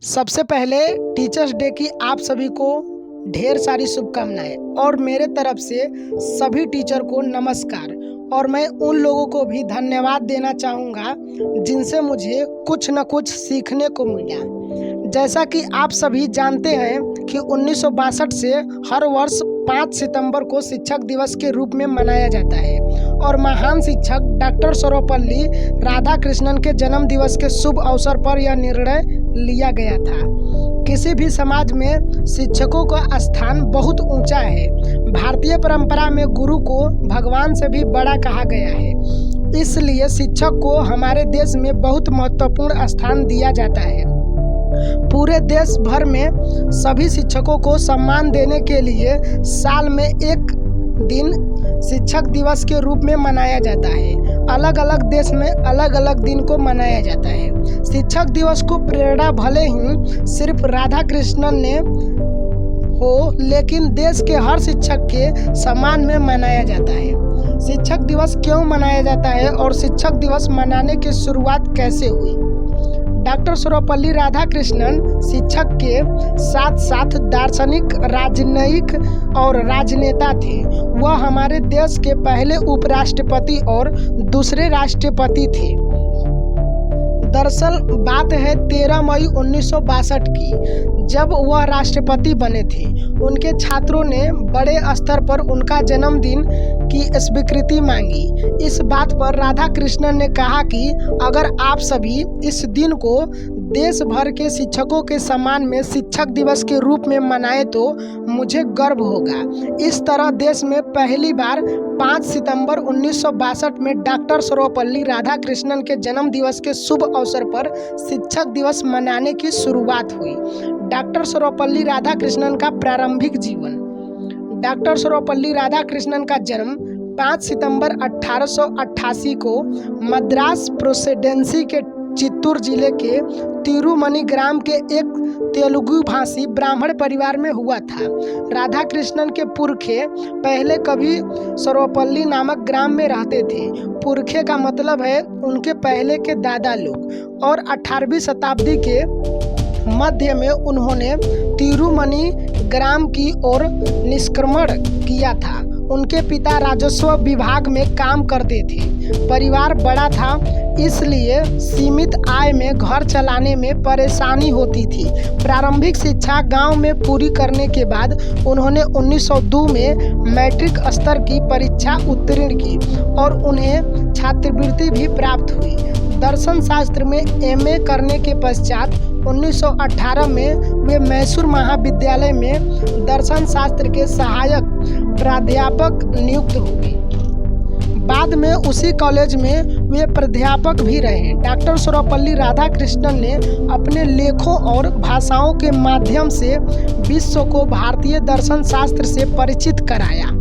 सबसे पहले teachers day की आप सभी को ढेर सारी शुभकामनाएं और मेरे तरफ से सभी टीचर को नमस्कार। और मैं उन लोगों को भी धन्यवाद देना चाहूँगा जिनसे मुझे कुछ न कुछ सीखने को मिला। जैसा कि आप सभी जानते हैं कि 1962 से हर वर्ष 5 सितंबर को शिक्षक दिवस के रूप में मनाया जाता है और महान शिक्षक डॉक्टर सर्वपल्ली राधाकृष्णन के जन्म दिवस के शुभ अवसर पर यह निर्णय लिया गया था। किसी भी समाज में शिक्षकों का स्थान बहुत ऊंचा है। भारतीय परंपरा में गुरु को भगवान से भी बड़ा कहा गया है, इसलिए शिक्षक को हमारे देश में बहुत महत्वपूर्ण स्थान दिया जाता है। पूरे देश भर में सभी शिक्षकों को सम्मान देने के लिए साल में एक दिन शिक्षक दिवस के रूप में मनाया जाता है। अलग अलग देश में अलग अलग दिन को मनाया जाता है। शिक्षक दिवस को प्रेरणा भले ही सिर्फ राधा कृष्णन ने हो, लेकिन देश के हर शिक्षक के सम्मान में मनाया जाता है। शिक्षक दिवस क्यों मनाया जाता है और शिक्षक दिवस मनाने की शुरुआत कैसे हुई? डॉक्टर सर्वपल्ली राधाकृष्णन शिक्षक के साथ साथ दार्शनिक, राजनयिक और राजनेता थे। वह हमारे देश के पहले उपराष्ट्रपति और दूसरे राष्ट्रपति थे। दरअसल बात है 13 मई 1962 की, जब वह राष्ट्रपति बने थे। उनके छात्रों ने बड़े स्तर पर उनका जन्मदिन की स्वीकृति मांगी। इस बात पर राधाकृष्णन ने कहा कि अगर आप सभी इस दिन को देश भर के शिक्षकों के सम्मान में शिक्षक दिवस के रूप में मनाएं तो मुझे गर्व होगा। इस तरह देश में पहली बार 5 सितंबर 1962 में डॉक्टर सर्वपल्ली राधाकृष्णन के जन्म दिवस के शुभ अवसर पर शिक्षक दिवस मनाने की शुरुआत हुई। डॉक्टर सर्वपल्ली राधाकृष्णन का प्रारंभिक जीवन। डॉक्टर सर्वपल्ली राधाकृष्णन का जन्म 5 सितंबर 1888 को मद्रास प्रेसिडेंसी के चित्तूर जिले के तिरुमनी ग्राम के एक तेलुगु भाषी ब्राह्मण परिवार में हुआ था। राधाकृष्णन के पुरखे पहले कभी सर्वपल्ली नामक ग्राम में रहते थे। पुरखे का मतलब है उनके पहले के दादा लोग। और 18वीं शताब्दी के मध्य में उन्होंने तिरुमनी ग्राम की ओर निष्क्रमण किया था। उनके पिता राजस्व विभाग में काम करते थे। परिवार बड़ा था, इसलिए सीमित आय में घर चलाने में परेशानी होती थी। प्रारंभिक शिक्षा गांव में पूरी करने के बाद उन्होंने 1902 में मैट्रिक स्तर की परीक्षा उत्तीर्ण की और उन्हें छात्रवृत्ति भी प्राप्त हुई। दर्शन शास्त्र में एमए करने के पश्चात 1918 में वे मैसूर महाविद्यालय में दर्शन शास्त्र के सहायक प्राध्यापक नियुक्त हुए। बाद में उसी कॉलेज में वे प्राध्यापक भी रहे। डॉक्टर सर्वपल्ली राधाकृष्णन ने अपने लेखों और भाषाओं के माध्यम से विश्व को भारतीय दर्शन शास्त्र से परिचित कराया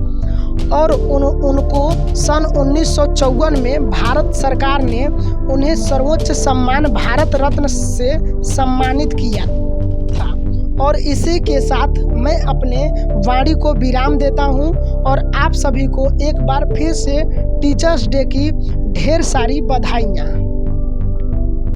और उनको सन 1954 में भारत सरकार ने उन्हें सर्वोच्च सम्मान भारत रत्न से सम्मानित किया था। और इसी के साथ मैं अपने वाणी को विराम देता हूं और आप सभी को एक बार फिर से टीचर्स डे की ढेर सारी बधाइयाँ।